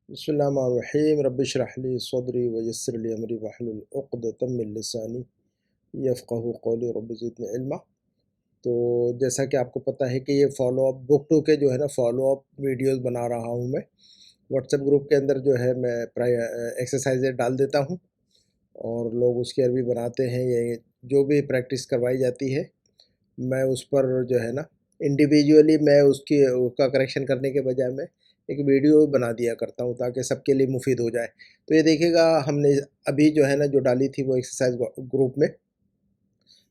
بسم اللہ الرحمن الرحیم رب اشرح لی صدری ویسر لی امری واحلل عقدۃ من لسانی یفقہوا قولی رب زدنی علما۔ تو جیسا کہ آپ کو پتہ ہے کہ یہ فالو اپ بک 2 کے جو ہے نا فالو اپ ویڈیوز بنا رہا ہوں میں واٹس ایپ گروپ کے اندر جو ہے میں ایکسرسائزیں ڈال دیتا ہوں اور لوگ اس کی عربی بناتے ہیں۔ یہ جو بھی پریکٹس کروائی جاتی ہے میں اس پر جو ہے نا انڈیویجولی میں اس کا کریکشن کرنے کے بجائے میں ایک ویڈیو بنا دیا کرتا ہوں تاکہ سب کے لیے مفید ہو جائے۔ تو یہ دیکھیے گا ہم نے ابھی جو ہے نا جو ڈالی تھی وہ ایکسرسائز گروپ میں،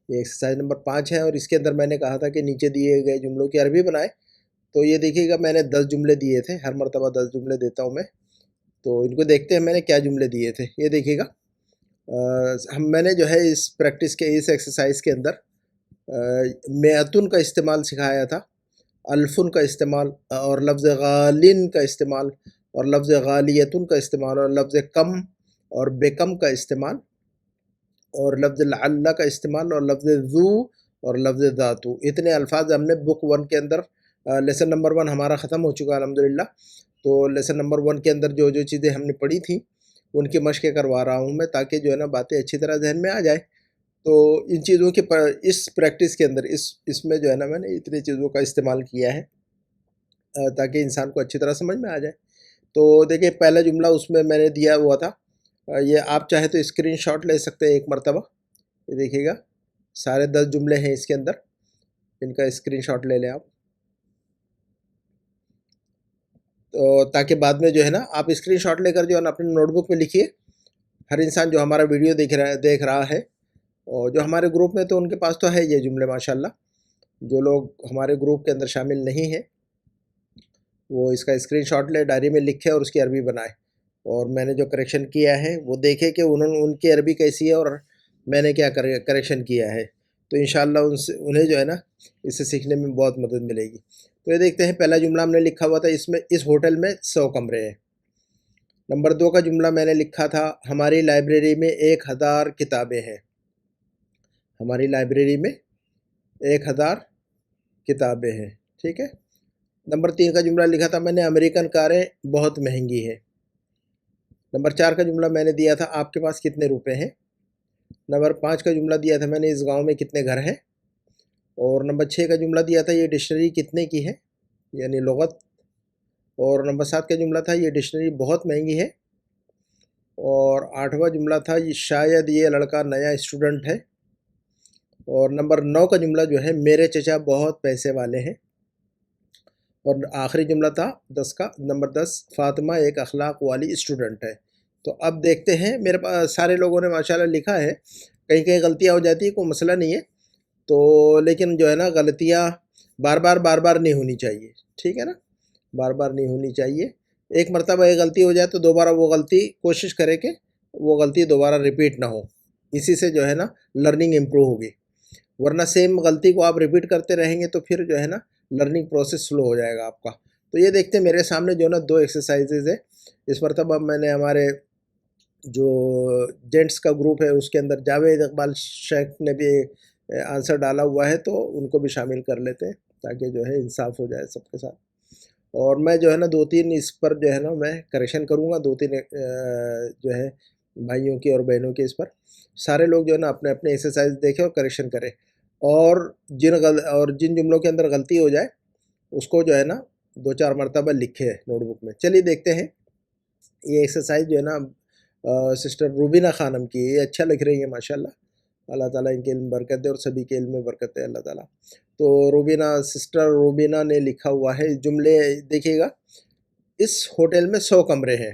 یہ ایکسرسائز نمبر 5 ہے، اور اس کے اندر میں نے کہا تھا کہ نیچے دیے گئے جملوں کی عربی بنائے۔ تو یہ دیکھیے گا میں نے 10 جملے دیے تھے، ہر مرتبہ 10 جملے دیتا ہوں میں۔ تو ان کو دیکھتے ہیں میں نے کیا جملے دیے تھے۔ یہ دیکھیے گا میں نے جو ہے اس پریکٹس کے اس ایکسرسائز کے اندر میعتن کا استعمال سکھایا تھا، الفن کا استعمال، اور لفظ غالن کا استعمال، اور لفظ غالیتن کا استعمال، اور لفظ کم اور بیکم کا استعمال، اور لفظ لعل کا استعمال، اور لفظ ذو اور لفظ ذاتو۔ اتنے الفاظ ہم نے بک 1 کے اندر، لیسن نمبر 1 ہمارا ختم ہو چکا الحمدللہ۔ تو لیسن نمبر 1 کے اندر جو چیزیں ہم نے پڑھی تھیں ان کی مشقیں کروا رہا ہوں میں تاکہ جو ہے نا باتیں اچھی طرح ذہن میں آ جائے۔ تو ان چیزوں کے اس پریکٹس کے اندر اس میں جو ہے نا میں نے اتنی چیزوں کا استعمال کیا ہے تاکہ انسان کو اچھی طرح سمجھ میں آ جائے۔ تو دیکھیں پہلا جملہ اس میں میں نے دیا ہوا تھا، یہ آپ چاہے تو اسکرین شاٹ لے سکتے ہیں ایک مرتبہ۔ یہ دیکھیے گا سارے 10 جملے ہیں اس کے اندر، ان کا اسکرین شاٹ لے لیں آپ، تو تاکہ بعد میں جو ہے نا آپ اسکرین شاٹ لے کر جو ہے نا اپنے نوٹ بک میں لکھیے۔ ہر انسان جو ہمارا ویڈیو دیکھ رہا ہے اور جو ہمارے گروپ میں تو ان کے پاس تو ہے یہ جملے ماشاءاللہ۔ جو لوگ ہمارے گروپ کے اندر شامل نہیں ہیں وہ اس کا اسکرین شاٹ لے، ڈائری میں لکھے اور اس کی عربی بنائے، اور میں نے جو کریکشن کیا ہے وہ دیکھے کہ ان کی عربی کیسی ہے اور میں نے کیا کریکشن کیا ہے۔ تو انشاءاللہ انہیں جو ہے نا اس سے سیکھنے میں بہت مدد ملے گی۔ تو یہ دیکھتے ہیں پہلا جملہ ہم نے لکھا ہوا تھا، اس ہوٹل میں 100 کمرے ہیں۔ نمبر 2 کا جملہ میں نے لکھا تھا ہماری لائبریری میں 1000 کتابیں ہیں۔ ہماری لائبریری میں 1000 کتابیں ہیں، ٹھیک ہے۔ نمبر 3 کا جملہ لکھا تھا میں نے امریکن کاریں بہت مہنگی ہیں۔ نمبر 4 کا جملہ میں نے دیا تھا آپ کے پاس کتنے روپے ہیں۔ نمبر 5 کا جملہ دیا تھا میں نے اس گاؤں میں کتنے گھر ہیں۔ اور نمبر 6 کا جملہ دیا تھا یہ ڈکشنری کتنے کی ہے، یعنی لغت۔ اور نمبر 7 کا جملہ تھا یہ ڈکشنری بہت مہنگی ہے۔ اور 8واں جملہ تھا شاید یہ لڑکا نیا اسٹوڈنٹ ہے۔ اور نمبر 9 کا جملہ جو ہے میرے چچا بہت پیسے والے ہیں۔ اور آخری جملہ تھا نمبر 10 فاطمہ ایک اخلاق والی اسٹوڈنٹ ہے۔ تو اب دیکھتے ہیں، میرے پاس سارے لوگوں نے ماشاءاللہ لکھا ہے، کہیں کہیں غلطیاں ہو جاتی ہیں، کوئی مسئلہ نہیں ہے تو، لیکن جو ہے نا غلطیاں بار بار نہیں ہونی چاہیے، ٹھیک ہے نا، بار بار نہیں ہونی چاہیے۔ ایک مرتبہ ایک غلطی ہو جائے تو دوبارہ وہ غلطی کوشش کرے کہ وہ غلطی دوبارہ ریپیٹ نہ ہو، اسی سے جو ہے نا لرننگ امپروو ہوگی۔ ورنہ سیم غلطی کو آپ ریپیٹ کرتے رہیں گے تو پھر جو ہے نا لرننگ پروسیس سلو ہو جائے گا آپ کا۔ تو یہ دیکھتے ہیں میرے سامنے جو ہے نا 2 ایکسرسائزز ہے۔ اس مرتبہ میں نے ہمارے جو جینٹس کا گروپ ہے اس کے اندر جاوید اقبال شیخ نے بھی آنسر ڈالا ہوا ہے، تو ان کو بھی شامل کر لیتے ہیں تاکہ جو ہے انصاف ہو جائے سب کے ساتھ۔ اور میں جو ہے نا 2-3 اس پر جو ہے نا میں کریکشن کروں گا، 2-3 جو ہے بھائیوں کی اور بہنوں کے اس پر۔ سارے لوگ جو ہے نا اپنے اپنے ایکسرسائز دیکھیں اور کریکشن کریں، اور جن جملوں کے اندر غلطی ہو جائے اس کو جو ہے نا 2-4 مرتبہ لکھے نوٹ بک میں۔ چلیے دیکھتے ہیں یہ ایکسرسائز جو ہے نا سسٹر روبینہ خانم کی، یہ اچھا لکھ رہی ہے ماشاءاللہ، اللہ تعالیٰ ان کے علم برکت دے اور سبھی کے علم میں برکت دے اللہ تعالیٰ۔ تو سسٹر روبینہ نے لکھا ہوا ہے جملے دیکھیے گا، اس ہوٹل میں 100 کمرے ہیں،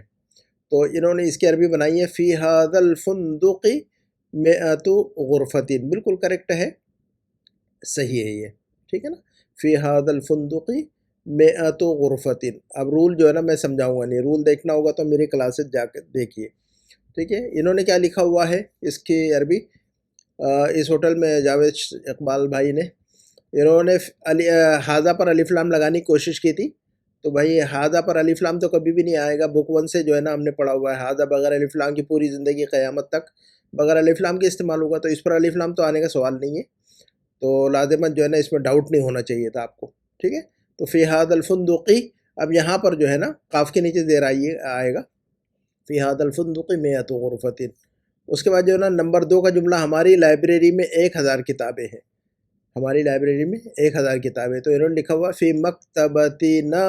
تو انہوں نے اس کی عربی بنائی ہے فی ھذا الفندق 100 غرفۃ، بالکل کریکٹ ہے، صحیح ہے یہ، ٹھیک ہے نا، فی ھذا الفندق 100 غرفۃ۔ اب رول جو ہے نا میں سمجھاؤں گا نہیں، رول دیکھنا ہوگا تو میری کلاسز جا کے دیکھیے، ٹھیک ہے۔ انہوں نے کیا لکھا ہوا ہے اس کی عربی، اس ہوٹل میں جاوید اقبال بھائی نے، انہوں نے ھذا پر الف لام لگانے کی کوشش کی تھی، تو بھائی ھذا پر الف لام تو کبھی بھی نہیں آئے گا، بک 1 سے جو ہے نا ہم نے پڑھا ہوا ہے ھذا بغیر الف لام کی پوری زندگی قیامت تک بغیر الف لام کے استعمال ہوگا، تو اس پر الف لام تو آنے کا سوال نہیں ہے، تو لازماً جو ہے نا اس میں ڈاؤٹ نہیں ہونا چاہیے تھا آپ کو، ٹھیک ہے۔ تو فی ھذا الفندق اب یہاں پر جو ہے نا قاف کے نیچے زیر آئے گا فی ھذا الفندق مئۃ غرفۃ۔ اس کے بعد جو ہے نا نمبر 2 کا جملہ، ہماری لائبریری میں 1000 کتابیں ہیں، ہماری لائبریری میں 1000 کتابیں، تو انہوں نے لکھا ہوا فی مکتبتنا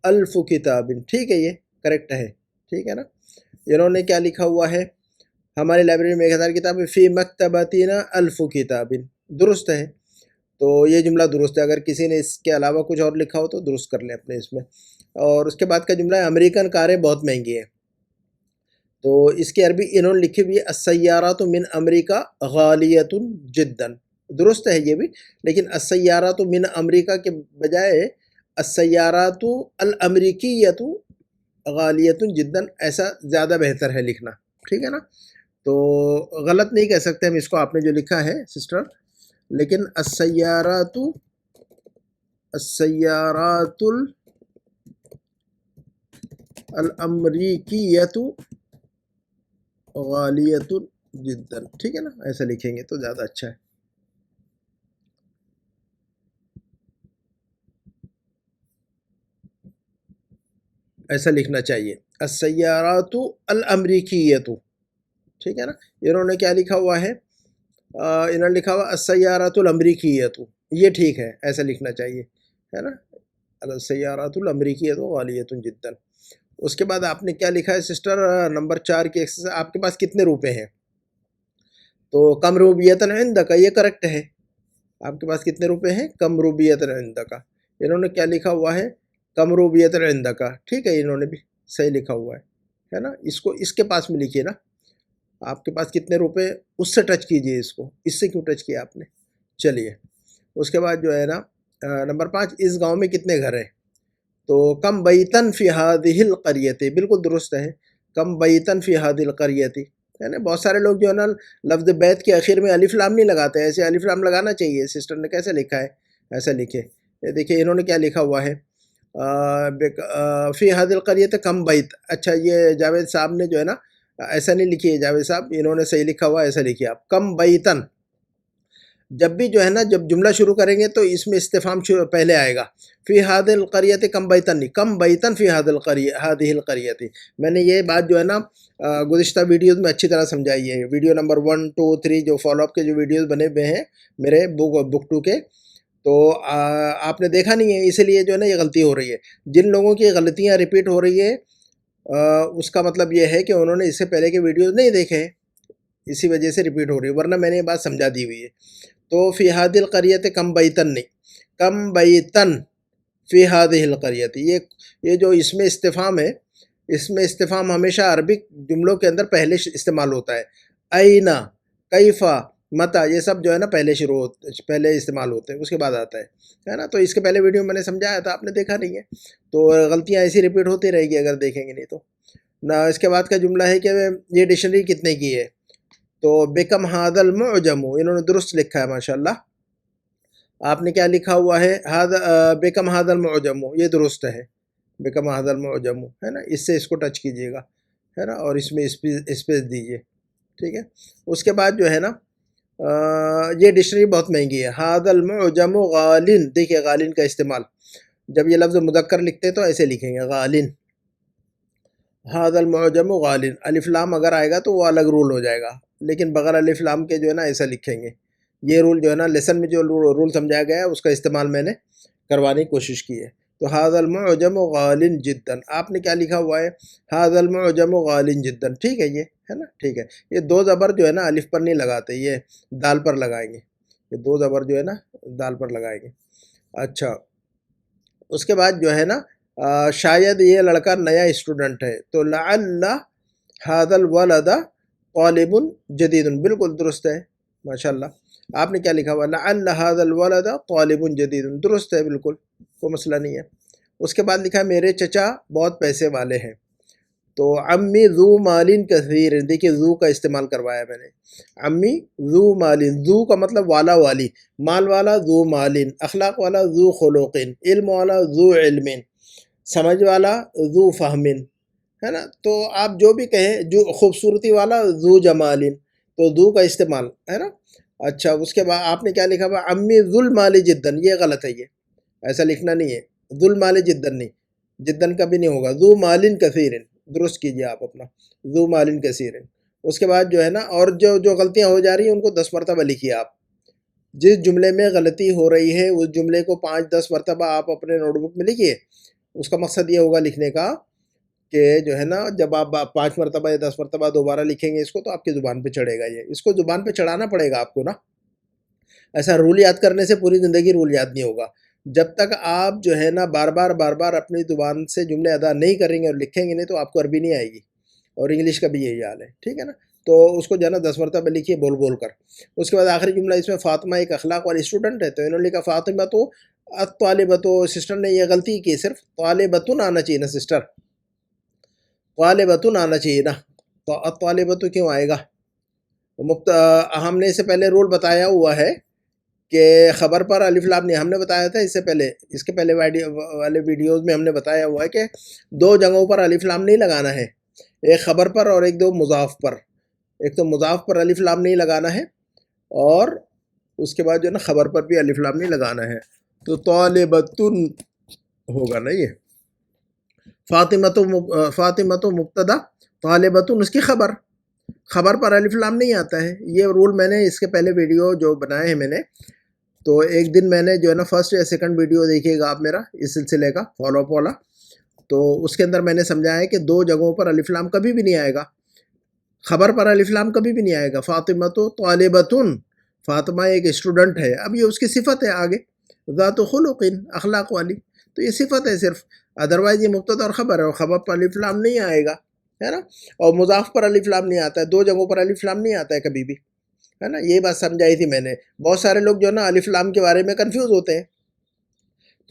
1000 کتاب، ٹھیک ہے، یہ کریکٹ ہے، ٹھیک ہے نا۔ انہوں نے کیا لکھا ہوا ہے، ہماری لائبریری میں 1000 کتابیں، فی مکتبتنا 1000 کتاب، درست ہے، تو یہ جملہ درست ہے۔ اگر کسی نے اس کے علاوہ کچھ اور لکھا ہو تو درست کر لیں اپنے اس میں۔ اور اس کے بعد کا جملہ ہے امریکن کاریں بہت مہنگی ہیں، تو اس کی عربی انہوں نے لکھی ہوئی ہے السیارات من امریکہ غالیۃ جدا، درست ہے یہ بھی، لیکن السیارات من امریکہ کے بجائے السیارات الامریکیۃ غالیۃ جدا، ایسا زیادہ بہتر ہے لکھنا، ٹھیک ہے نا۔ تو غلط نہیں کہہ سکتے ہم اس کو، آپ نے جو لکھا ہے سسٹر، لیکن السیارات الامریکیۃ غالیۃ جدا، ٹھیک ہے نا، ایسا لکھیں گے تو زیادہ اچھا ہے۔ ایسا لکھنا چاہیے السیارات الامریکیۃ، ٹھیک ہے نا۔ انہوں نے کیا لکھا ہوا ہے، انہوں نے لکھا ہوا السیارات الامریکیۃ، یہ ٹھیک ہے، ایسا لکھنا چاہیے، ہے نا، السیارات الامریکیۃ غالیۃ جدا۔ اس کے بعد آپ نے کیا لکھا ہے سسٹر، نمبر 4 کی ایکسرسائز، آپ کے پاس کتنے روپے ہیں، تو کم روبیۃ عندک، یہ کریکٹ ہے، آپ کے پاس کتنے روپے ہیں، کم روبیۃ عندک۔ انہوں نے کیا لکھا ہوا ہے، کم روبیۃ عندک، ٹھیک ہے، انہوں نے بھی صحیح لکھا ہوا ہے نا۔ اس کو اس کے پاس میں لکھیے نا، آپ کے پاس کتنے روپے، اس سے ٹچ کیجئے اس کو، اس سے کیوں ٹچ کیا آپ نے۔ چلیے اس کے بعد جو ہے نا نمبر 5، اس گاؤں میں کتنے گھر ہیں، تو کم بیتن فی ھذہ القریۃ، بالکل درست ہے، کم بیتن فی ھذہ القریۃ، یعنی بہت سارے لوگ جو ہے نا لفظ بیت کے آخر میں الف لام نہیں لگاتے، ایسے الف لام لگانا چاہیے، سسٹر نے کیسے لکھا ہے، ایسا لکھے، دیکھیے انہوں نے کیا لکھا ہوا ہے، فی ھذہ القریۃ کم بیت، اچھا یہ جاوید صاحب نے جو ہے نا ایسا نہیں لکھی ہے، جاوید صاحب انہوں نے صحیح لکھا ہوا ہے، ایسا لکھیے آپ، کم بیتن۔ جب بھی جو ہے نا جب جملہ شروع کریں گے تو اس میں استفہام پہلے آئے گا، فی ھذہ القریۃ کم بیتن نہیں، کم بیتن فی ھذہ القریۃ۔ میں نے یہ بات جو ہے نا گزشتہ ویڈیوز میں اچھی طرح سمجھائی ہے، ویڈیو نمبر 1 2 3 جو فالو اپ کے جو ویڈیوز بنے ہوئے ہیں میرے بک 2 کے، تو آپ نے دیکھا نہیں ہے، اسی لیے جو ہے نا یہ غلطی ہو رہی ہے۔ جن لوگوں کی غلطیاں ریپیٹ ہو رہی ہے اس کا مطلب یہ ہے کہ انہوں نے اس سے پہلے کے ویڈیوز نہیں دیکھے ہیں، اسی وجہ سے ریپیٹ ہو رہی ہے، ورنہ میں نے یہ بات سمجھا دی ہوئی ہے۔ تو فی ھذہ القریۃ کم بیتن نہیں، کم بیتن فی ھذہ القریۃ، یہ جو اس میں استفہام ہے، اس میں استفہام ہمیشہ عربک جملوں کے اندر پہلے استعمال ہوتا ہے، اینا، کیفا، متا، یہ سب جو ہے نا پہلے استعمال ہوتے ہیں، اس کے بعد آتا ہے نا۔ تو اس کے پہلے ویڈیو میں نے سمجھایا تھا، آپ نے دیکھا نہیں ہے، تو غلطیاں ایسی ریپیٹ ہوتی رہے گی اگر دیکھیں گے نہیں تو نہ۔ اس کے بعد کا جملہ ہے کہ یہ ڈکشنری کتنے کی ہے، تو بکم ھذا المعجم، انہوں نے درست لکھا ہے ماشاءاللہ۔ آپ نے کیا لکھا ہوا ہے، بکم ھذا المعجم، یہ درست ہے، بکم ھذا المعجم، ہے نا، اس سے اس کو ٹچ کیجئے گا، ہے نا، اور اس میں اسپیس دیجئے، ٹھیک ہے۔ اس کے بعد جو ہے نا یہ ڈکشنری بہت مہنگی ہے، ھذا المعجم غالٍ، دیکھیے غالٍ کا استعمال، جب یہ لفظ مذکر لکھتے تو ایسے لکھیں گے غالٍ، ھذا المعجم غالٍ، الف لام اگر آئے گا تو وہ الگ رول ہو جائے گا، لیکن بغیر الف لام کے جو ہے نا ایسا لکھیں گے۔ یہ رول جو ہے نا لیسن میں جو رول سمجھایا گیا ہے اس کا استعمال میں نے کروانے کی کوشش کی ہے۔ تو ھذا المعجم غالٍ جدا، آپ نے کیا لکھا ہوا ہے، ھذا المعجم غالٍ جدا، ٹھیک ہے، یہ ہے نا، ٹھیک ہے۔ یہ 2 زبر جو ہے نا الف پر نہیں لگاتے، یہ دال پر لگائیں گے، یہ 2 زبر جو ہے نا دال پر لگائیں گے۔ اچھا اس کے بعد جو ہے نا شاید یہ لڑکا نیا اسٹوڈنٹ ہے، تو لعل ھذا الولد طالب جدید، بالکل درست ہے ماشاءاللہ۔ آپ نے کیا لکھا ہوا، لعل ھذا الولد طالب جدید، درست ہے، بالکل کوئی مسئلہ نہیں ہے۔ اس کے بعد لکھا ہے میرے چچا بہت پیسے والے ہیں، تو عمی ذو مال کثیر، دیکھیے ذو کا استعمال کروایا میں نے، عمی ذو مال، ذو کا مطلب والا والی، مال والا ذو مال، اخلاق والا ذو خلق، علم والا ذو علم، سمجھ والا ذو فہم، ہے نا۔ تو آپ جو بھی کہیں، جو خوبصورتی والا ذو جمال، تو ذو کا استعمال ہے نا۔ اچھا اس کے بعد آپ نے کیا لکھا ہوا، امی ذو المال جدا، یہ غلط ہے، یہ ایسا لکھنا نہیں ہے، ذو المال جدا نہیں، جدن کا بھی نہیں ہوگا، ذو مالن کثیرن، درست کیجئے آپ اپنا، ذو مالن کثیرن۔ اس کے بعد جو ہے نا، اور جو غلطیاں ہو جا رہی ہیں ان کو 10 مرتبہ لکھیے آپ۔ جس جملے میں غلطی ہو رہی ہے اس جملے کو 5-10 مرتبہ آپ اپنے نوٹ بک میں لکھیے۔ اس کا مقصد یہ ہوگا لکھنے کا کہ جو ہے نا، جب آپ 5 مرتبہ یا 10 مرتبہ دوبارہ لکھیں گے اس کو تو آپ کی زبان پہ چڑھے گا، یہ اس کو زبان پہ چڑھانا پڑے گا آپ کو نا۔ ایسا رول یاد کرنے سے پوری زندگی رول یاد نہیں ہوگا۔ جب تک آپ جو ہے نا بار بار اپنی زبان سے جملے ادا نہیں کریں گے اور لکھیں گے نہیں تو آپ کو عربی نہیں آئے گی، اور انگلش کا بھی یہی حال ہے، ٹھیک ہے نا۔ تو اس کو جو ہے نا 10 مرتبہ لکھیے بول کر۔ اس کے بعد آخری جملہ اس میں فاطمہ ایک اخلاق والی اسٹوڈنٹ ہے، تو انہوں نے لکھا فاطمہ تو الطالبۃ، سسٹر نے یہ غلطی کی، صرف طالبۃ آنا چاہیے نا سسٹر، طالبۃ آنا چاہیے نا، تو الطالبۃ کیوں آئے گا؟ ہم نے اس سے پہلے رول بتایا ہوا ہے کہ خبر پر الف لام نہیں، ہم نے بتایا تھا اس سے پہلے، اس کے پہلے والے ویڈیوز میں ہم نے بتایا ہوا ہے کہ 2 جگہوں پر الف لام نہیں لگانا ہے، ایک خبر پر اور ایک دو مضاف پر۔ ایک تو مضاف پر الف لام نہیں لگانا ہے، اور اس کے بعد جو ہے نا خبر پر بھی الف لام نہیں لگانا ہے، تو طالبۃن ہوگا نا یہ۔ فاطمۃ مبتدا، طالبۃن اس کی خبر پر الف لام نہیں آتا ہے۔ یہ رول میں نے اس کے پہلے ویڈیو جو بنائے ہیں میں نے، تو ایک دن میں نے جو ہے نا فرسٹ یا سیکنڈ ویڈیو دیکھیے گا آپ میرا اس سلسلے کا فالو اپ والا، تو اس کے اندر میں نے سمجھایا ہے کہ 2 جگہوں پر الف لام کبھی بھی نہیں آئے گا، خبر پر الف لام کبھی بھی نہیں آئے گا۔ فاطمۃ طالبۃن، فاطمہ ایک اسٹوڈنٹ ہے، اب یہ اس کی صفت ہے آگے، ذات خلق، اخلاق والی، تو یہ صفت ہے صرف، ادروائز یہ مبتدا اور خبر ہے، اور خبر پر الف لام نہیں آئے گا، ہے نا، اور مضاف پر الف لام نہیں آتا ہے، 2 جگہوں پر الف لام نہیں آتا ہے کبھی بھی، ہے نا۔ یہی بات سمجھائی تھی میں نے۔ بہت سارے لوگ جو ہے نا الف لام کے بارے میں کنفیوز ہوتے ہیں،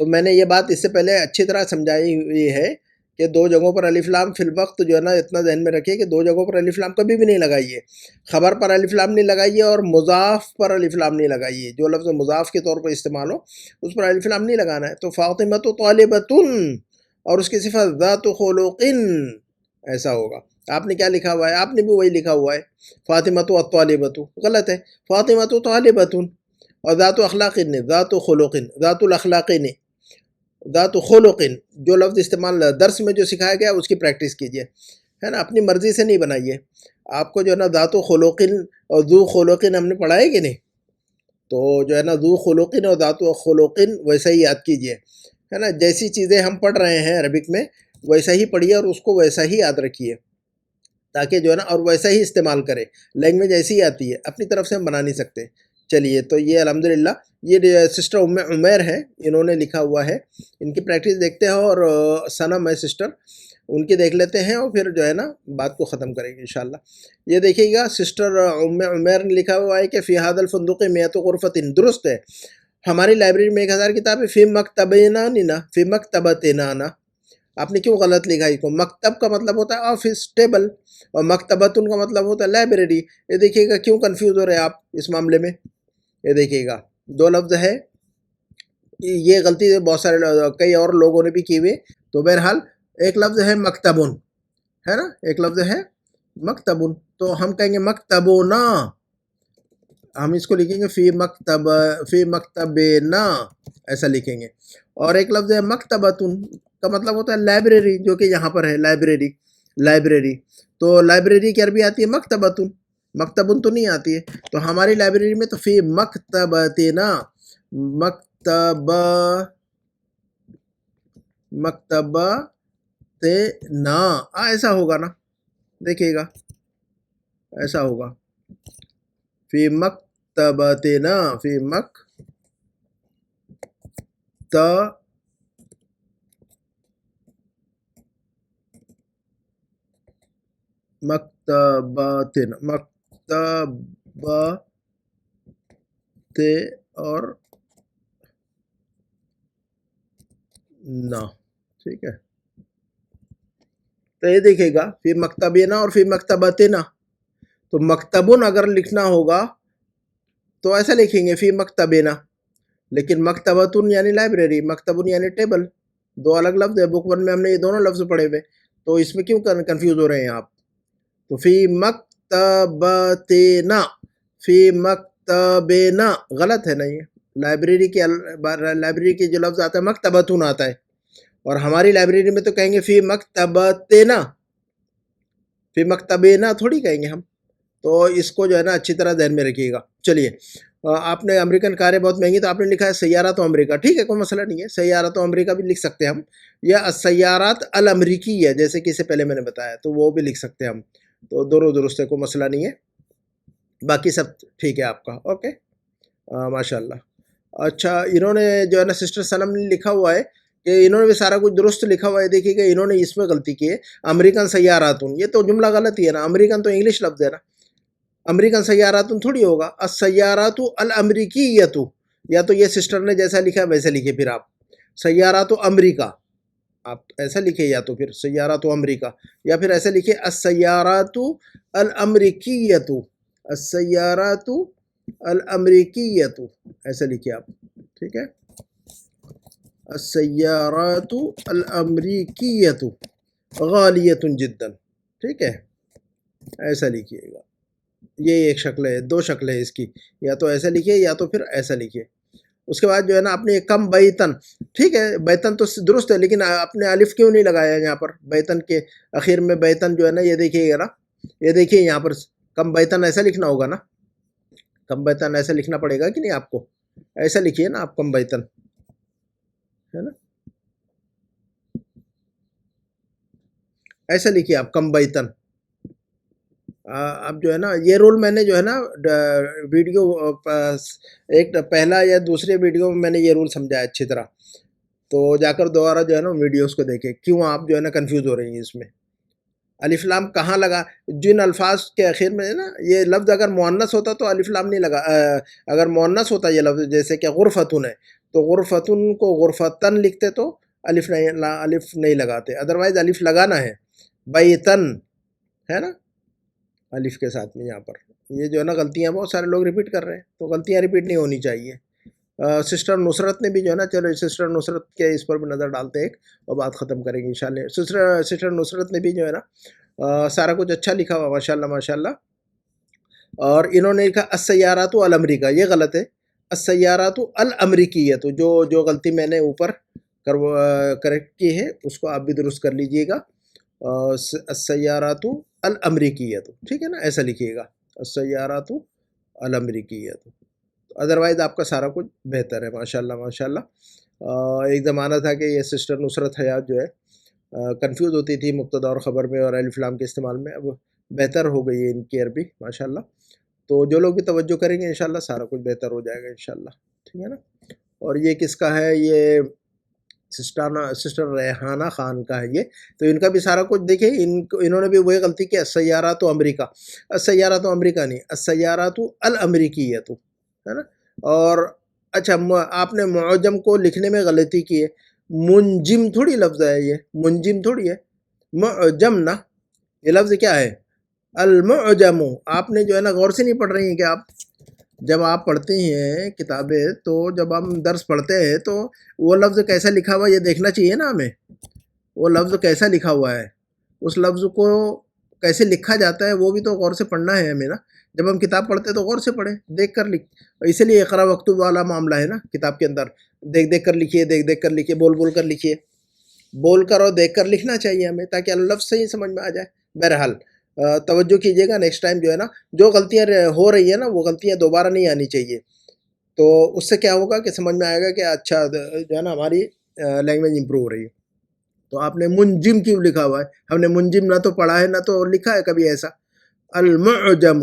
تو میں نے یہ بات اس سے پہلے اچھی طرح سمجھائی ہوئی ہے کہ 2 جگہوں پر الف لام فی الوقت جو ہے نا اتنا ذہن میں رکھیے کہ 2 جگہوں پر الف لام کبھی بھی نہیں لگائیے، خبر پر الف لام نہیں لگائیے اور مضاف پر الف لام نہیں لگائیے، جو لفظ مضاف کے طور پر استعمال ہو اس پر الف لام نہیں لگانا ہے۔ تو فاطمۃ طالبۃن اور اس کی صفت ذات خلق، ایسا ہوگا۔ آپ نے کیا لکھا ہوا ہے؟ آپ نے بھی وہی لکھا ہوا ہے، فاطمۃ الطالبۃ، غلط ہے، فاطمۃ طالبۃ، اور ذات اخلاق نے، ذات خلق، ذات الاخلاق نے، ذات خلق، جو لفظ استعمال درس میں جو سکھایا گیا اس کی پریکٹس کیجئے، ہے نا، اپنی مرضی سے نہیں بنائیے۔ آپ کو جو ہے نا ذات خلق اور ذو خلق ہم نے پڑھا ہے کہ نہیں، تو جو ہے نا ذو خلق اور ذات خلق ویسا ہی یاد کیجئے، ہے نا، جیسی چیزیں ہم پڑھ رہے ہیں عربک میں ویسا ہی پڑھیے اور اس کو ویسا ہی یاد رکھیے، تاکہ جو ہے نا اور ویسا ہی استعمال کرے۔ لینگویج ایسی ہی آتی ہے، اپنی طرف سے ہم بنا نہیں سکتے۔ چلیے، تو یہ الحمدللہ یہ سسٹر عمیر ہے، انہوں نے لکھا ہوا ہے، ان کی پریکٹس دیکھتے ہیں، اور صنم ہے سسٹر، ان کی دیکھ لیتے ہیں، اور پھر جو ہے نا بات کو ختم کریں گے انشاءاللہ۔ یہ دیکھیے گا، سسٹر عمیر نے لکھا ہوا ہے کہ فی ھذا الفندق 100 غرفۃ، درست ہے، ہماری لائبریری میں 1000 کتابیں، فی مکتبنا، فی مکتبتنا، آپ نے کیوں غلط لکھا اس کو؟ مکتب کا مطلب ہوتا ہے آفس، ٹیبل، اور مکتبتن کا مطلب ہوتا ہے لائبریری۔ یہ دیکھیے گا کیوں کنفیوز ہو رہے ہیں آپ اس معاملے میں، یہ دیکھیے گا 2 لفظ ہے، یہ غلطی بہت سارے کئی اور لوگوں نے بھی کی ہوئی، تو بہرحال ایک لفظ ہے مکتبن، ہے نا، ایک لفظ ہے مکتبن، تو ہم کہیں گے مکتبنا، ہم اس کو لکھیں گے فی مکتبنا، ایسا لکھیں گے۔ اور ایک لفظ ہے مکتبتن کا مطلب ہوتا ہے لائبریری، جو کہ یہاں پر ہے لائبریری، تو لائبریری کی عربی آتی ہے مکتبتن، مکتبن تو نہیں آتی ہے، تو ہماری لائبریری میں تو فی مکتبتنا، مکتبتنا ایسا ہوگا نا، دیکھیے گا ایسا ہوگا، فی مکتبتنا، فی مکتبتنا، اور نا، ٹھیک ہے، تو یہ دیکھے گا فی مکتبنا اور فی مکتبتنا، تو مکتبن اگر لکھنا ہوگا تو ایسا لکھیں گے فی مکتبنا، لیکن مکتبتن یعنی لائبریری، مکتبن یعنی ٹیبل، 2 الگ لفظ ہے، بک 1 میں ہم نے یہ دونوں لفظ پڑھے ہوئے، تو اس میں کیوں کنفیوز ہو رہے ہیں آپ؟ تو فی مکتبتنا، فی مکتبنا غلط ہے نا، یہ لائبریری کے جو لفظ آتا ہے مکتبتن آتا ہے، اور ہماری لائبریری میں تو کہیں گے فی مکتبتنا، فی مکتبنا تھوڑی کہیں گے ہم. تو اس کو جو ہے نا اچھی طرح ذہن میں رکھیے گا. چلیے آپ نے امریکن کاریں بہت مہنگی، تو آپ نے لکھا ہے سیارات و امریکہ، ٹھیک ہے، کوئی مسئلہ نہیں ہے، سیارات و امریکہ بھی لکھ سکتے ہیں ہم، یا السیارات الامریکی ہے جیسے کہ اس سے پہلے میں نے بتایا، تو وہ بھی لکھ سکتے ہیں ہم. تو دونوں درست ہے، کوئی مسئلہ نہیں ہے، باقی سب ٹھیک ہے آپ کا. اوکے ماشاء اللہ. اچھا انہوں نے جو ہے نا سسٹر سلم نے لکھا ہوا ہے کہ انہوں نے بھی سارا کچھ درست لکھا ہوا ہے. دیکھیے کہ انہوں نے اس میں غلطی کی ہے، امریکن سیاراتن، یہ تو جملہ غلط ہی ہے نا، امریکن تو انگلش لفظ ہے نا، امریکن سیاراتن تھوڑی ہوگا، السیارات الامریکیت، یا تو یہ سسٹر نے جیسا لکھا ویسے لکھے، پھر آپ سیارات امریکہ آپ ایسا لکھے، یا تو پھر سیارات امریکہ، یا پھر ایسا لکھے السیارات الامریکیت، السیارات الامریکیت، ایسا لکھیے آپ، ٹھیک ہے، السیارات الامریکیت غالیۃ جدا، ٹھیک ہے، ایسا لکھیے گا. یہ ایک شکل ہے، دو شکل ہے اس کی، یا تو ایسا لکھیے یا تو پھر ایسا لکھیے. اس کے بعد جو ہے نا آپ نے کم بیتن، ٹھیک ہے، بیتن تو درست ہے، لیکن آپ نے الف کیوں نہیں لگایا یہاں پر بیتن کے اخیر میں؟ بیتن جو ہے نا یہ دیکھیے گا نا، یہ دیکھیے یہاں پر کم بیتن ایسا لکھنا ہوگا نا، کم بیتن ایسا لکھنا پڑے گا کہ نہیں آپ کو؟ ایسا لکھیے نا آپ، کم بیتن ہے نا، ایسا لکھیے آپ، کم بیتن. اب جو ہے نا یہ رول میں نے جو ہے نا ویڈیو ایک پہلا یا دوسرے ویڈیو میں نے یہ رول سمجھایا اچھی طرح، تو جا کر دوبارہ جو ہے نا ویڈیوز کو دیکھیں، کیوں آپ جو ہے نا کنفیوز ہو رہی ہیں اس میں. الف لام کہاں لگا؟ جن الفاظ کے آخر میں ہے نا، یہ لفظ اگر مؤنث ہوتا تو الف لام نہیں لگا، اگر مؤنث ہوتا یہ لفظ جیسے کہ غرفتن ہے تو غرفتن کو غرفتن لکھتے تو الف نہیں لگاتے، ادروائز الف لگانا ہے. بیتن ہے نا الف کے ساتھ میں، یہاں پر یہ جو ہے نا غلطیاں بہت سارے لوگ ریپیٹ کر رہے ہیں، تو غلطیاں ریپیٹ نہیں ہونی چاہیے. سسٹر نصرت نے بھی جو ہے نا، چلو سسٹر نصرت کے اس پر بھی نظر ڈالتے ہیں اور بات ختم کریں گے انشاءاللہ. سسٹر نصرت نے بھی جو ہے نا سارا کچھ اچھا لکھا ہوا ماشاءاللہ ماشاءاللہ. اور انہوں نے لکھا السیارات الامریکہ، یہ غلط ہے، السیارات الامریکیت، جو غلطی میں نے اوپر کریکٹ کی ہے اس کو آپ بھی درست کر لیجئے گا. السیارات الامریکیت، ٹھیک ہے نا، ایسا لکھیے گا السیارات الامریکیت، ادروائز آپ کا سارا کچھ بہتر ہے ماشاءاللہ ماشاءاللہ. ایک زمانہ تھا کہ یہ سسٹر نصرت حیات جو ہے کنفیوز ہوتی تھی مبتدا اور خبر میں اور الف لام کے استعمال میں، اب بہتر ہو گئی ہے ان کی عربی ماشاءاللہ. تو جو لوگ بھی توجہ کریں گے انشاءاللہ سارا کچھ بہتر ہو جائے گا انشاءاللہ، ٹھیک ہے نا. اور یہ کس کا ہے؟ یہ سسٹر ریحانہ خان کا ہے یہ، تو ان کا بھی سارا کچھ دیکھیں، انہوں نے بھی وہی غلطی کی، السیارات امریکہ، السیارات امریکہ نہیں، السیارات الامریکیت ہے نا. اور اچھا آپ نے معجم کو لکھنے میں غلطی کی ہے، منجم تھوڑی لفظ ہے یہ، منجم تھوڑی ہے، معجم نا، یہ لفظ کیا ہے؟ المعجم. آپ نے جو ہے نا غور سے نہیں پڑھ رہی ہیں کہ آپ جب آپ پڑھتے ہیں کتابیں، تو جب ہم درس پڑھتے ہیں تو وہ لفظ کیسا لکھا ہوا یہ دیکھنا چاہیے نا ہمیں، وہ لفظ کیسا لکھا ہوا ہے، اس لفظ کو کیسے لکھا جاتا ہے وہ بھی تو غور سے پڑھنا ہے ہمیں نا. جب ہم کتاب پڑھتے ہیں تو غور سے پڑھیں، دیکھ کر لکھ، اسی لیے اقرا وکتب والا معاملہ ہے نا کتاب کے اندر، دیکھ دیکھ کر لکھیے، دیکھ دیکھ کر لکھیے، بول بول کر لکھیے، بول کر اور دیکھ کر لکھنا چاہیے ہمیں تاکہ لفظ صحیح سمجھ میں آ جائے. بہرحال توجہ کیجیے گا نیکسٹ ٹائم جو ہے نا، جو غلطیاں ہو رہی ہیں نا وہ غلطیاں دوبارہ نہیں آنی چاہیے، تو اس سے کیا ہوگا کہ سمجھ میں آئے گا کہ اچھا جو ہے نا ہماری لینگویج امپروو ہو رہی ہے. تو آپ نے منجم کیوں لکھا ہوا ہے؟ ہم نے منجم نہ تو پڑھا ہے نہ تو لکھا ہے کبھی ایسا. المعجم،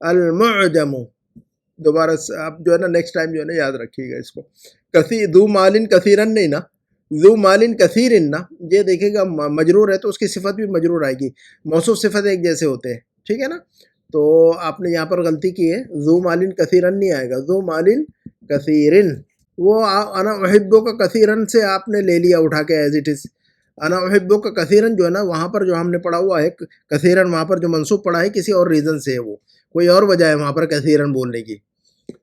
المعجم، دوبارہ آپ جو ہے نا نیکسٹ ٹائم جو ہے نا یاد رکھیے گا اس کو. ذو مالن کثیرن نہیں نا، ذو مالن کثیرن نا، یہ دیکھے گا مجرور ہے تو اس کی صفت بھی مجرور آئے گی، موصوف صفت ایک جیسے ہوتے ہیں، ٹھیک ہے نا. تو آپ نے یہاں پر غلطی کی ہے، ذو مالن کثیرن نہیں آئے گا، ذو مالن کثیرن. وہ انا احبو کا کثیرن سے آپ نے لے لیا اٹھا کے ایز اٹ از. انا احبو کا کثیرن جو ہے نا وہاں پر جو ہم نے پڑھا ہوا ہے کثیرن، وہاں پر جو منصوب پڑھا ہے کسی اور ریزن سے ہے، وہ کوئی اور وجہ ہے وہاں پر کثیرن بولنے کی،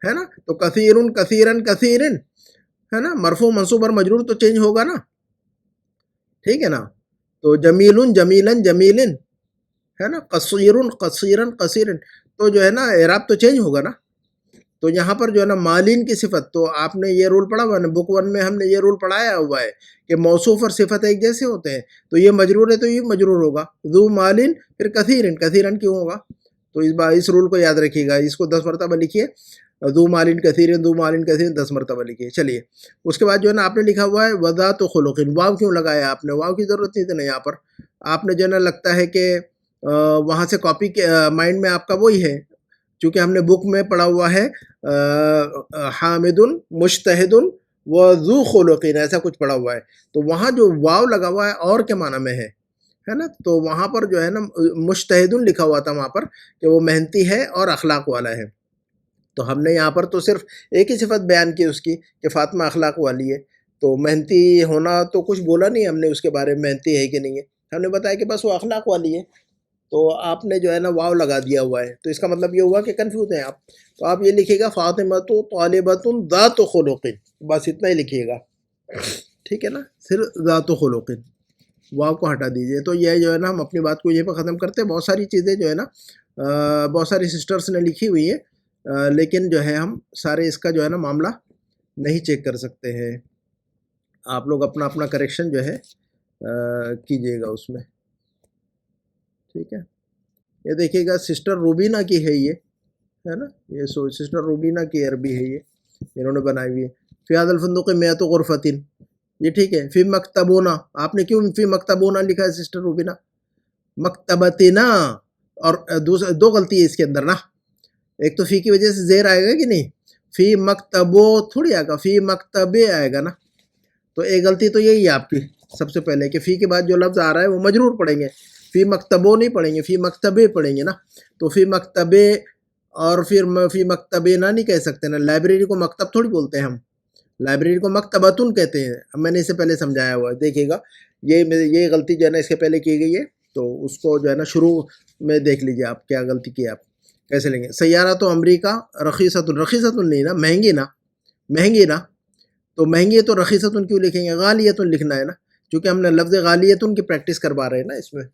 ہے نا. تو کثیرن کثیرن کثیرن ہے نا، مرفوع منصوب اور مجرور تو چینج ہوگا نا، ٹھیک ہے نا. تو جمیل جمیلن جمیلن ہے نا، قصیر قصیرن قصیرن، تو جو ہے نا اعراب تو چینج ہوگا نا. تو تو یہاں پر جو ہے نا مالین کی صفت، تو آپ نے یہ رول پڑھا ہوا ہے نا، بک 1 میں ہم نے یہ رول پڑھایا ہوا ہے کہ موصوف اور صفت ایک جیسے ہوتے ہیں، تو یہ مجرور ہے تو یہ مجرور ہوگا، ذو مالین پھر کثیرن، کثیرن کیوں ہوگا؟ تو اس رول کو یاد رکھیے گا، اس کو 10 مرتبہ لکھیے، ذو مالین کثیرن، ذو مالین کثیرن 10 مرتبہ لکھیے۔ چلیے اس کے بعد جو ہے نا آپ نے لکھا ہوا ہے وذات خلق، واو کیوں لگایا آپ نے؟ واو کی ضرورت نہیں تھی نا یہاں پر، آپ نے جو ہے نا لگتا ہے کہ وہاں سے کاپی کے مائنڈ میں آپ کا وہی ہے، چونکہ ہم نے بک میں پڑھا ہوا ہے حامد مجتہد و ذو خلقین، ایسا کچھ پڑھا ہوا ہے، تو وہاں جو واو لگا ہوا ہے اور کے معنی میں ہے نا، تو وہاں پر جو ہے نا مجتہد لکھا ہوا تھا وہاں پر کہ وہ محنتی ہے اور اخلاق والا ہے، تو ہم نے یہاں پر تو صرف ایک ہی صفت بیان کی اس کی کہ فاطمہ اخلاق والی ہے، تو محنتی ہونا تو کچھ بولا نہیں ہم نے اس کے بارے میں، محنتی ہے کہ نہیں ہے، ہم نے بتایا کہ بس وہ اخلاق والی ہے، تو آپ نے جو ہے نا واو لگا دیا ہوا ہے، تو اس کا مطلب یہ ہوا کہ کنفیوز ہیں آپ، تو آپ یہ لکھیے گا فاطمۃ طالبۃ ذات خلق، بس اتنا ہی لکھیے گا، ٹھیک ہے نا، صرف ذات خلق، واو کو ہٹا دیجئے۔ تو یہ جو ہے نا ہم اپنی بات کو یہیں پہ ختم کرتے ہیں، بہت ساری چیزیں جو ہے نا بہت ساری سسٹرز نے لکھی ہوئی ہیں، لیکن جو ہے ہم سارے اس کا جو ہے نا معاملہ نہیں چیک کر سکتے ہیں، آپ لوگ اپنا اپنا کریکشن جو ہے کیجئے گا اس میں، ٹھیک ہے۔ یہ دیکھیے گا سسٹر روبینہ کی ہے یہ، ہے نا، یہ سسٹر روبینہ کی عربی ہے، یہ انہوں نے بنائی ہوئی ہے۔ فی هذا الفندق مئۃ غرفۃ، یہ ٹھیک ہے۔ فی مکتبونا، آپ نے کیوں فی مکتبونا لکھا ہے سسٹر روبینہ؟ مکتبتنا، اور دو غلطی ہے اس کے اندر نا، ایک تو فی کی وجہ سے زیر آئے گا کہ نہیں، فی مکتبو تھوڑی آئے گا، فی مکتبے آئے گا نا، تو ایک غلطی تو یہی ہے آپ کی سب سے پہلے کہ فی کے بعد جو لفظ آ رہا ہے وہ مجرور پڑھیں گے، فی مکتبو نہیں پڑھیں گے، فی مکتبے پڑھیں گے نا، تو فی مکتبے، اور پھر فی مکتبے نہ نہیں کہہ سکتے نا، لائبریری کو مکتب تھوڑی بولتے ہیں ہم، لائبریری کو مکتبتن کہتے ہیں، میں نے اس سے پہلے سمجھایا ہوا ہے، دیکھیے گا یہ غلطی جو ہے نا اس کے پہلے کی گئی ہے، تو اس کو جو ہے نا شروع میں دیکھ لیجئے آپ کیا غلطی کی آپ کیسے لیں گے۔ سیارۃ امریکہ رخیصۃ، رخیصۃ نہیں نا، مہنگی نا، مہنگی نا، تو مہنگی ہے تو رخیصۃ کیوں لکھیں گے؟ غالیۃ لکھنا ہے نا، کیونکہ ہم نے لفظ غالیۃ کی پریکٹس کروا رہے ہیں نا اس میں،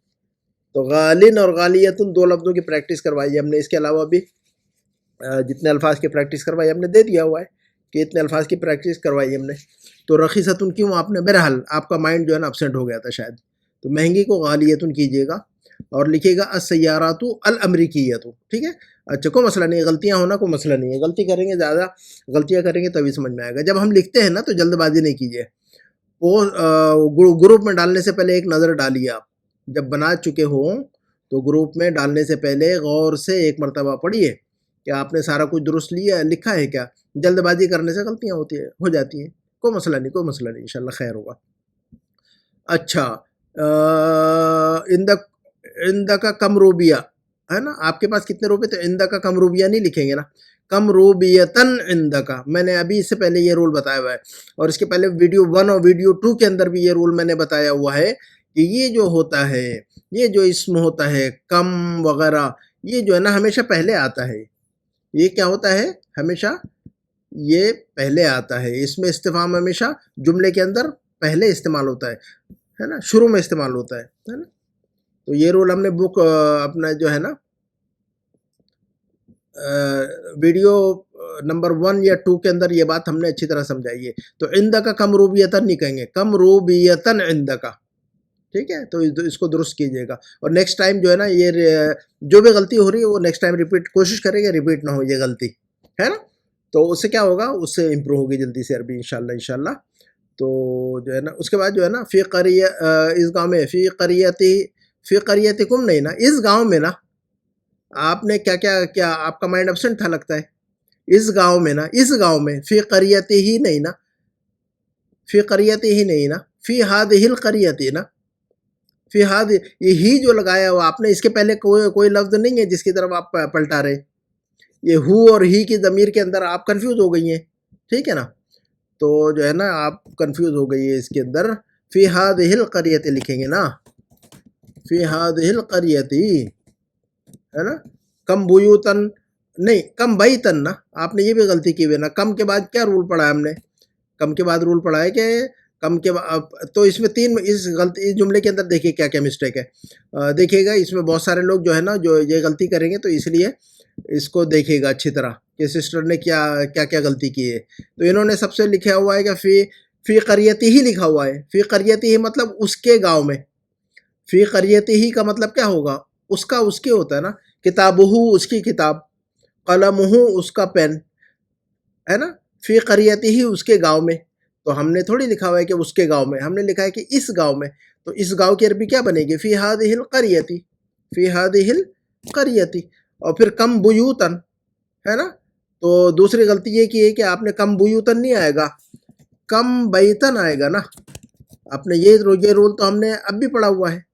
تو غالن اور غالیۃ دو لفظوں کی پریکٹس کروائی ہے ہم نے، اس کے علاوہ بھی جتنے الفاظ کی پریکٹس کروائی ہم نے دے دیا ہوا ہے کہ اتنے الفاظ کی پریکٹس کروائی ہم نے، تو رخیصۃ کیوں آپ نے، بہرحال آپ کا مائنڈ جو ہے نا ابسینٹ ہو گیا تھا شاید، تو مہنگی کو غالیۃ کیجیے گا اور لکھیے گا السیارات الامریکیۃ، ٹھیک ہے۔ اچھا کوئی مسئلہ نہیں ہے، غلطیاں ہونا کوئی مسئلہ نہیں ہے، غلطی کریں گے زیادہ غلطیاں کریں گے تبھی سمجھ میں آئے گا، جب ہم لکھتے ہیں نا تو جلد بازی نہیں کیجیے، وہ گروپ میں ڈالنے سے پہلے ایک نظر ڈالیے، آپ جب بنا چکے ہوں تو گروپ میں ڈالنے سے پہلے غور سے ایک مرتبہ پڑھیے کہ آپ نے سارا کچھ درست لکھا ہے کیا، جلد بازی کرنے سے غلطیاں ہو جاتی ہیں، کوئی مسئلہ نہیں، کوئی مسئلہ نہیں، انشاءاللہ خیر ہوگا۔ اچھا اندہ کا کم روبیہ ہے نا، آپ کے پاس کتنے روپے، تو اندہ کا کم روبیہ نہیں لکھیں گے نا، کم روبیتن اندہ کا، میں نے ابھی اس سے پہلے یہ رول بتایا ہوا ہے، اور اس کے پہلے ویڈیو 1 اور ویڈیو 2 کے اندر بھی یہ رول میں نے بتایا ہوا ہے کہ یہ جو ہوتا ہے، یہ جو اسم ہوتا ہے کم وغیرہ، یہ جو ہے نا ہمیشہ پہلے آتا ہے، یہ کیا ہوتا ہے، ہمیشہ یہ پہلے آتا ہے، اس میں استفہام ہمیشہ جملے کے اندر پہلے استعمال ہوتا ہے نا، شروع میں استعمال ہوتا ہے نا، تو یہ رول ہم نے بک اپنا جو ہے نا ویڈیو نمبر 1 یا 2 کے اندر یہ بات ہم نے اچھی طرح سمجھائی ہے، تو عندہ کا کم روبیتن نہیں کہیں گے، کم روبیتن عندہ کا، ٹھیک ہے، تو اس کو درست کیجئے گا، اور نیکسٹ ٹائم جو ہے نا یہ جو بھی غلطی ہو رہی ہے وہ نیکسٹ ٹائم ریپیٹ کوشش کریں گے، ریپیٹ نہ ہو یہ غلطی، ہے نا، تو اس سے کیا ہوگا، اس سے امپروو ہوگی جلدی سے عربی انشاءاللہ۔ تو جو ہے نا اس کے بعد جو ہے نا فی قریہ، اس گاؤں میں فی قریتکم نہیں نا، اس گاؤں میں نا، آپ نے کیا آپ کا مائنڈ ابسنٹ تھا لگتا ہے، اس گاؤں میں نا، اس گاؤں میں فی قریت ہی نہیں نا، فی قریت ہی نہیں نا، فی ہذہ القریۃ نا، فی ہذہ، یہ ہی جو لگایا ہوا آپ نے، اس کے پہلے کوئی لفظ نہیں ہے جس کی طرف آپ پلٹا رہے، یہ ہو اور ہی کی ضمیر کے اندر آپ کنفیوز ہو گئی ہیں، ٹھیک ہے نا، تو جو ہے نا آپ کنفیوز ہو گئی ہے اس کے اندر، فی ہذہ القریۃ لکھیں گے نا، فی ہذہ القریۃ، ہے نا، کم بیوتن نہیں، کم بیتن نا، آپ نے یہ بھی غلطی کی ہوئی نا، کم کے بعد کیا رول پڑھا ہے ہم نے، کم کے بعد رول پڑھا ہے کہ کم کے بعد، تو اس میں اس جملے کے اندر دیکھیے کیا مسٹیک ہے، دیکھیے گا اس میں بہت سارے لوگ جو ہے نا جو یہ غلطی کریں گے، تو اس لیے اس کو دیکھیے گا اچھی طرح کہ سسٹر نے کیا کیا غلطی کی ہے. تو انہوں نے سب سے لکھا ہوا ہے کہ فی قریتی ہی لکھا ہوا ہے. فی قریتی ہی مطلب اس کے گاؤں میں. فی قریتی ہی کا مطلب کیا ہوگا؟ اس کے ہوتا ہے نا. کتابہ اس کی کتاب، قلمہ اس کا پین ہے نا. فی قریتی ہی اس کے گاؤں میں. تو ہم نے تھوڑی لکھا ہوا ہے کہ اس کے گاؤں میں، ہم نے لکھا ہے کہ اس گاؤں میں. تو اس گاؤں کی عربی کیا بنے گی؟ فی ہذہ القریتی. فی ہذہ القریتی. اور پھر کم بیوتن ہے نا. تو دوسری غلطی یہ کی ہے کہ آپ نے کم بیوتن نہیں آئے گا، کم بیتن آئے گا نا. آپ نے یہ رول تو ہم نے اب بھی پڑھا ہوا ہے.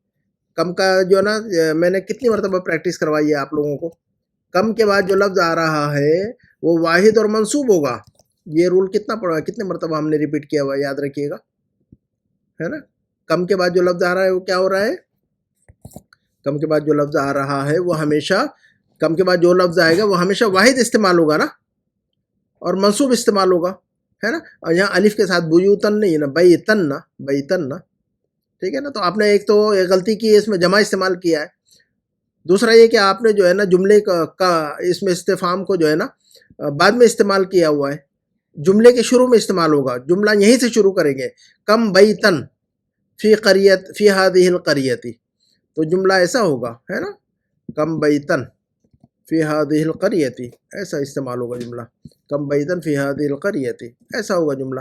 کم کا جو ہے نا میں نے کتنی مرتبہ پریکٹس کروائی ہے آپ لوگوں کو. کم کے بعد جو لفظ آ رہا ہے وہ واحد اور منصوب ہوگا. یہ رول کتنے مرتبہ ہم نے ریپیٹ کیا ہوا ہے، یاد رکھیے گا ہے نا. کم کے بعد جو لفظ آ رہا ہے وہ کیا ہو رہا ہے؟ کم کے بعد جو لفظ آ رہا ہے وہ ہمیشہ، کم کے بعد جو لفظ آئے گا وہ ہمیشہ واحد استعمال ہوگا نا، اور منصوب استعمال ہوگا ہے نا. اور یہاں الف کے ساتھ بیوتن نہیں ہے نا، بیتن نا، بیتن نا. ٹھیک ہے نا. تو آپ نے ایک تو غلطی کی ہے، اس میں جمع استعمال کیا ہے. دوسرا یہ کہ آپ نے جو ہے نا جملے کا اس میں استفہام کو جو ہے نا بعد میں استعمال کیا ہوا ہے. جملے کے شروع میں استعمال ہوگا، جملہ یہیں سے شروع کریں گے. کم بیتن فی قریت فی ہذہ القریتی. تو جملہ ایسا ہوگا ہے نا، کم بیتن فی ہذہ القریتی، ایسا استعمال ہوگا جملہ. کم بیتن فی ہذہ القریتی، ایسا ہوگا جملہ.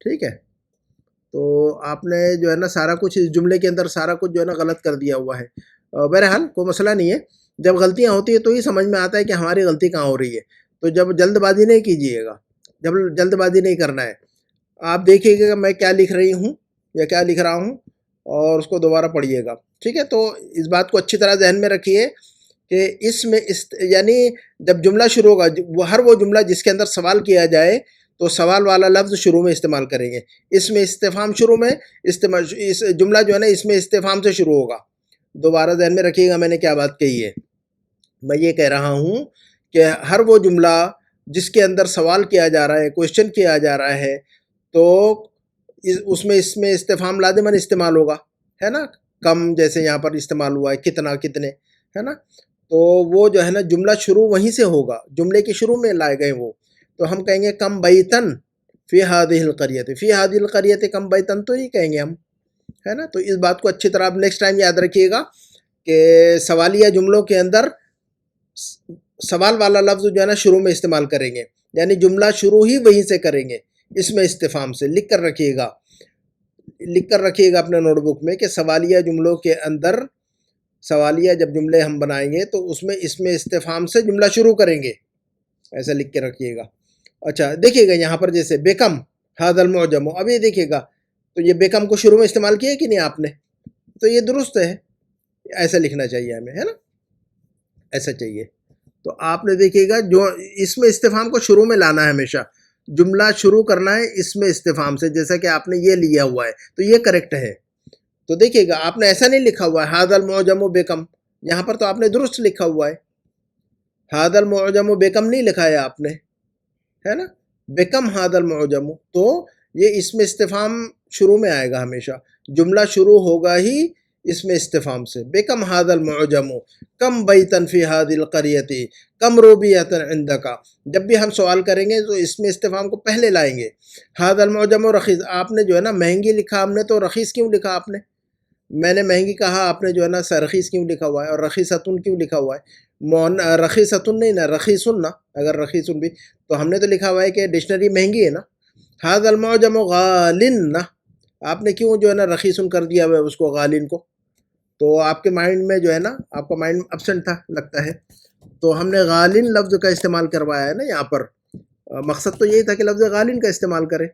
ٹھیک ہے. تو آپ نے جو ہے نا سارا کچھ اس جملے کے اندر سارا کچھ جو ہے نا غلط کر دیا ہوا ہے. بہرحال کوئی مسئلہ نہیں ہے. جب غلطیاں ہوتی ہے تو ہی سمجھ میں آتا ہے کہ ہماری غلطی کہاں ہو رہی ہے. تو جب جلد بازی نہیں کیجیے گا، جب جلد بازی نہیں کرنا ہے. آپ دیکھیے گا کہ میں کیا لکھ رہی ہوں یا کیا لکھ رہا ہوں، اور اس کو دوبارہ پڑھیے گا. ٹھیک ہے. تو اس بات کو اچھی طرح ذہن میں رکھیے کہ اس میں یعنی جب جملہ شروع ہوگا، ہر وہ جملہ جس کے اندر سوال کیا جائے تو سوال والا لفظ شروع میں استعمال کریں گے. اس میں استفہام شروع میں اس جملہ جو ہے نا اس میں استفہام سے شروع ہوگا. دوبارہ ذہن میں رکھیے گا میں نے کیا بات کہی ہے. میں یہ کہہ رہا ہوں کہ ہر وہ جملہ جس کے اندر سوال کیا جا رہا ہے، کوشچن کیا جا رہا ہے، تو اس میں استفہام لازماً استعمال ہوگا ہے نا. کم جیسے یہاں پر استعمال ہوا ہے، کتنا، کتنے ہے نا. تو وہ جو ہے نا جملہ شروع وہیں سے ہوگا، جملے کے شروع میں لائے گئے وہ. تو ہم کہیں گے کم بیتن فی ہذہ القریۃ. فی ہذہ القریۃ کم بیتن تو ہی کہیں گے ہم ہے نا. تو اس بات کو اچھی طرح آپ نیکسٹ ٹائم یاد رکھیے گا کہ سوالیہ جملوں کے اندر سوال والا لفظ جو ہے نا شروع میں استعمال کریں گے، یعنی جملہ شروع ہی وہیں سے کریں گے، اس میں استفہام سے. لکھ کر رکھیے گا اپنے نوٹ بک میں کہ سوالیہ جملوں کے اندر، سوالیہ جب جملے ہم بنائیں گے تو اس میں استفہام سے جملہ شروع کریں گے. ایسا لکھ کے رکھیے گا. اچھا دیکھیے گا یہاں پر جیسے بیکم ھذا المعجم، اب یہ دیکھیے گا تو یہ بیکم کو شروع میں استعمال کیا ہے کہ نہیں آپ نے؟ تو یہ درست ہے، ایسا لکھنا چاہیے ہمیں ہے نا، ایسا چاہیے. تو آپ نے دیکھیے گا جو اس میں استفہام کو شروع میں لانا ہے، ہمیشہ جملہ شروع کرنا ہے اس میں استفہام سے. جیسا کہ آپ نے یہ لیا ہوا ہے تو یہ کریکٹ ہے. تو دیکھیے گا آپ نے ایسا نہیں لکھا ہوا ہے ھذا المعجم بیکم، یہاں پر تو آپ نے درست لکھا ہوا ہے. ھذا المعجم بیکم نہیں لکھا ہے آپ نے ہے نا، بیکم ھذا المعجم. تو یہ اس میں استفہام شروع میں آئے گا ہمیشہ، جملہ شروع ہوگا ہی اس میں استفہام سے. بیکم ھذا المعجم کم بیتن فی ھذہ القریۃ کم روبیۃ عندک. جب بھی ہم سوال کریں گے تو اس میں استفہام کو پہلے لائیں گے. ھذا المعجم رخیص، آپ نے جو ہے نا مہنگی لکھا، ہم نے تو رخیص کیوں لکھا آپ نے؟ میں نے مہنگی کہا، آپ نے جو ہے نا رخیص کیوں لکھا ہوا ہے؟ اور رخیصتن کیوں لکھا ہوا ہے؟ رخیصتن نہیں نا، رخیصن نا. اگر رخیصن بھی تو ہم نے تو لکھا ہوا ہے کہ ڈکشنری مہنگی ہے نا. ھذا المعجم غالن نا، آپ نے کیوں جو ہے نا رخیصن کر دیا ہوا ہے اس کو، غالن کو؟ تو آپ کے مائنڈ میں جو ہے نا، آپ کا مائنڈ ابسنٹ تھا لگتا ہے، تو ہم نے غالن لفظ کا استعمال کروایا ہے نا یہاں پر. مقصد تو یہی تھا کہ لفظ غالن کا استعمال کرے،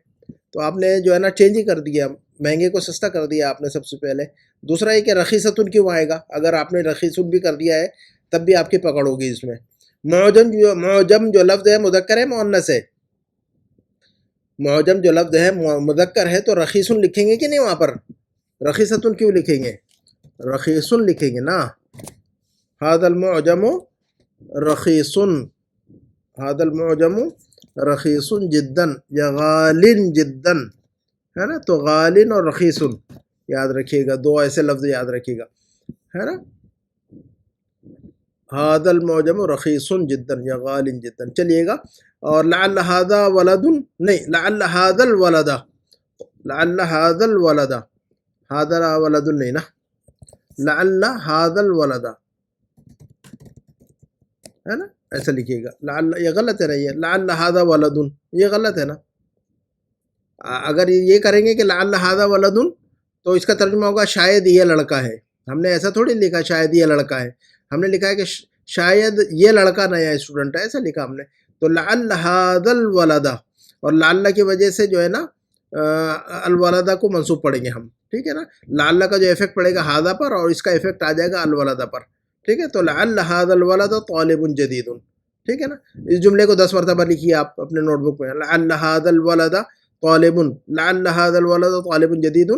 تو آپ نے جو ہے نا چینج ہی کر دیا، مہنگے کو سستا کر دیا آپ نے سب سے پہلے. دوسرا یہ کہ رخیصتن کیوں آئے گا؟ اگر آپ نے رخیصن بھی کر دیا ہے تب بھی آپ کی پکڑ ہوگی اس میں. معجم جو لفظ ہے مذکر ہے مؤنث ہے؟ معجم جو لفظ ہے مذکر ہے، تو رخیصن لکھیں گے کہ نہیں وہاں پر؟ رخیصتن کیوں لکھیں گے؟ رخیصن لکھیں گے نا. ھذا المعجم رخیصن، ھذا المعجم رخیصن جدا یا غالن جدا ہے نا. تو غالن اور رخیصن یاد رکھیے گا، دو ایسے لفظ یاد رکھیے گا ہے نا. هذا المعجم رخيص جدا یا غال جدا. چلیے گا. اور لعل هذا ولد نہیں، لعل هذا الولد، لعل هذا الولد، هذا ولد نہیں نا، لعل هذا الولد ہے نا، ایسا لکھیے گا. لعل یہ غلط ہے نا، یہ لعل هذا ولد یہ غلط ہے نا. اگر یہ کریں گے کہ لعل هذا ولد تو اس کا ترجمہ ہوگا شاید یہ لڑکا ہے. ہم نے ایسا تھوڑی لکھا شاید یہ لڑکا ہے، ہم نے لکھا ہے کہ شاید یہ لڑکا نیا اسٹوڈنٹ ہے، ایسا لکھا ہم نے. تو لعل هذا الولد، اور لعل کی وجہ سے جو ہے نا الولدہ کو منصوب پڑھیں گے ہم، ٹھیک ہے نا. لعل کا جو ایفیکٹ پڑے گا ہذا پر اور اس کا ایفیکٹ آ جائے گا الولدہ پر، ٹھیک ہے. تو لعل هذا الولد طالب جدید، ٹھیک ہے نا. اس جملے کو 10 مرتبہ لکھیے آپ اپنے نوٹ بک میں. لعل هذا الولد طالب، لعل هذا الولد طالب جدید.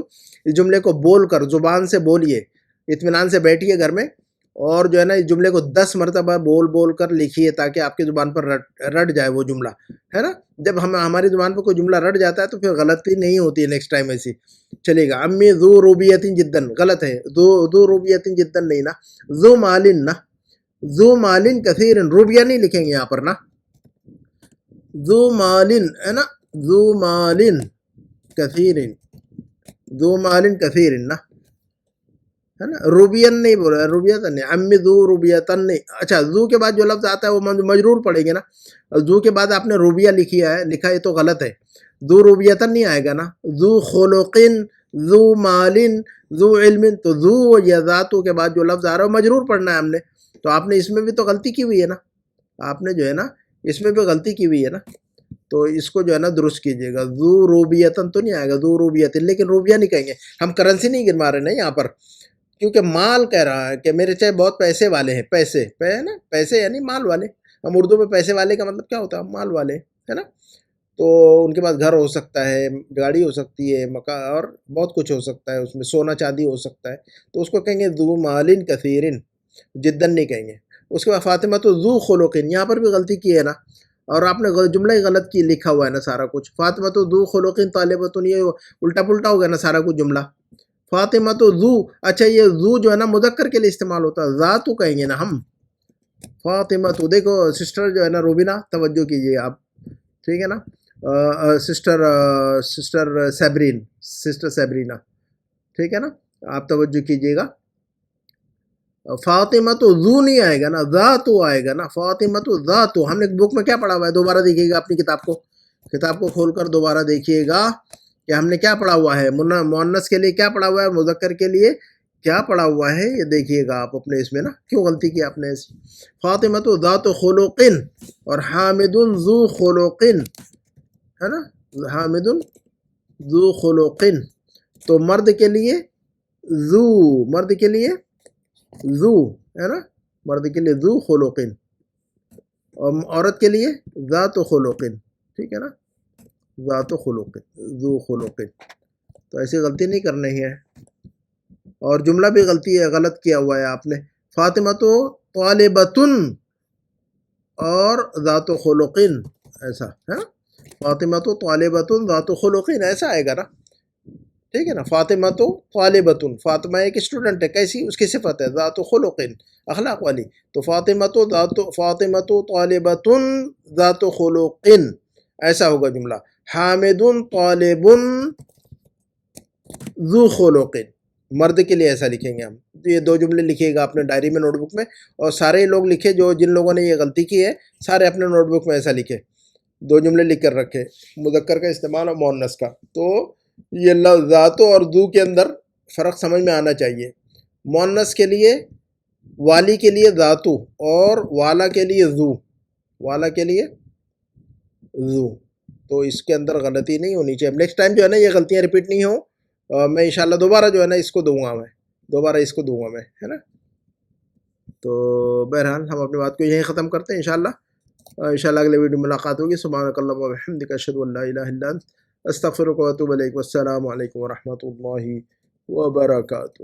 اس جملے کو بول کر زبان سے بولیے، اطمینان سے بیٹھیے گھر میں، اور جو ہے نا اس جملے کو 10 مرتبہ بول بول کر لکھیے تاکہ آپ کی زبان پر رٹ جائے وہ جملہ، ہے نا. جب ہماری زبان پر کوئی جملہ رٹ جاتا ہے تو پھر غلطی نہیں ہوتی ہے نیکسٹ ٹائم ایسی. چلے گا. امی ذو روبیت جدا غلط ہے، ذو روبیت جدا نہیں نا، ذو مالن نا، ذو مالن کثیر، روبیہ نہیں لکھیں گے یہاں پر نا، ذو مالن ہے نا، ذو مالن کثیر، ذو مالن کثیر نا، ہے نا. روبین نہیں بول رہا، روبیتن نہیں. امی ذو روبیتن نہیں. اچھا ذو کے بعد جو لفظ آتا ہے وہ مجرور پڑیں گے نا. ذو کے بعد آپ نے روبیہ لکھا ہے تو غلط ہے. ذو روبیتن نہیں آئے گا نا. ذو خلقن، ذو مالن، ذو علم. تو ذو یا ذاتو کے بعد جو لفظ آ رہا ہے وہ مجرور پڑھنا ہے ہم نے. تو آپ نے اس میں بھی تو غلطی کی ہوئی ہے نا، آپ نے جو ہے نا اس میں بھی غلطی کی ہوئی ہے نا. تو اس کو جو ہے نا درست کیجیے گا. ذو روبیتن تو نہیں آئے گا، ذو روبیتن، لیکن روبیہ نہیں کہیں گے ہم. کرنسی نہیں گرما رہے نا یہاں پر، کیونکہ مال کہہ رہا ہے کہ میرے چاہے بہت پیسے والے ہیں، پیسے ہے نا، پیسے یعنی مال والے. ہم اردو میں پیسے والے کا مطلب کیا ہوتا ہے؟ مال والے، ہے نا. تو ان کے پاس گھر ہو سکتا ہے، گاڑی ہو سکتی ہے، مکان اور بہت کچھ ہو سکتا ہے، اس میں سونا چاندی ہو سکتا ہے. تو اس کو کہیں گے ذو مالن کثیرن، جدن نہیں کہیں گے. اس کے بعد فاطمہ تو ذو خلقن، یہاں پر بھی غلطی کی ہے نا، اور آپ نے جملہ ہی غلط کی لکھا ہوا ہے نا سارا کچھ. فاطمہ تو ذو خلقن طالبۃ، یہ الٹا پلٹا ہو گیا نا سارا کچھ جملہ. فاطمہ تو ذو، اچھا یہ ذو جو ہے نا مذکر کے لیے استعمال ہوتا ہے، ذاتو کہیں گے نا ہم. فاطمہ تو دیکھو سسٹر جو ہے نا روبینہ، توجہ کیجیے آپ، ٹھیک ہے نا. سسٹر سیبرین، سسٹر سیبرینا، ٹھیک ہے نا. آپ توجہ کیجیے گا. فاطمہ تو ذو نہیں آئے گا نا، ذاتو آئے گا نا. فاطمہ تو ذاتو، ہم نے بک میں کیا پڑھا ہوا ہے؟ دوبارہ دیکھیے گا اپنی کتاب کو کھول کر دوبارہ دیکھیے گا کہ ہم نے کیا پڑھا ہوا ہے. مؤنث کے لیے کیا پڑھا ہوا ہے، مذکر کے لیے کیا پڑھا ہوا ہے، یہ دیکھیے گا آپ اپنے اس میں نا. کیوں غلطی کی آپ نے ایسی؟ فاطمہ تو ذات خلقن اور حامد ذو خلقن، ہے نا، حامد ذو خلقن. تو مرد کے لیے ذو، مرد کے لیے ذو، ہے نا، مرد کے لیے ذو خلقن، اور عورت کے لیے ذات خلقن، ٹھیک ہے نا، ذات خلقن، ذو خلقن. تو ایسی غلطی نہیں کرنی ہے. اور جملہ بھی غلط کیا ہوا ہے آپ نے. فاطمہ تو طالبتن اور ذات خلقن، ایسا ہے نا. فاطمہ تو طالبتن ذات خلقن ایسا آئے گا نا، ٹھیک ہے نا. فاطمہ تو طالبتن، فاطمہ ایک اسٹوڈنٹ ہے، کیسی؟ اس کی صفت ہے ذات خلقن، اخلاق والی. تو فاطمہ تو طالبتن ذات خلقن، ایسا ہوگا جملہ. حامد طالب ذو خلقن، مرد کے لیے ایسا لکھیں گے ہم. تو یہ 2 جملے لکھیے گا اپنے ڈائری میں، نوٹ بک میں. اور سارے لوگ لکھے جن لوگوں نے یہ غلطی کی ہے، سارے اپنے نوٹ بک میں ایسا لکھے، 2 جملے لکھ کر رکھے، مذکر کا استعمال اور مؤنث کا. تو یہ لفظ ذاتو اور ذو کے اندر فرق سمجھ میں آنا چاہیے. مؤنث کے لیے والی کے لیے ذاتو، اور والا کے لیے ذو، والا کے لیے ذو. تو اس کے اندر غلطی نہیں ہونی چاہیے. نیکسٹ ٹائم جو ہے نا یہ غلطیاں ریپیٹ نہیں ہوں. میں انشاءاللہ دوبارہ جو ہے نا اس کو دوں گا میں، ہے نا. تو بہرحال ہم اپنی بات کو یہیں ختم کرتے ہیں انشاءاللہ. اگلے ویڈیو میں ملاقات ہوگی. سبحانک اللہم و بحمدک، اشہد ان لا الہ الا انت، استغفرک و اتوب الیک. والسلام علیکم ورحمۃ اللہ وبرکاتہ.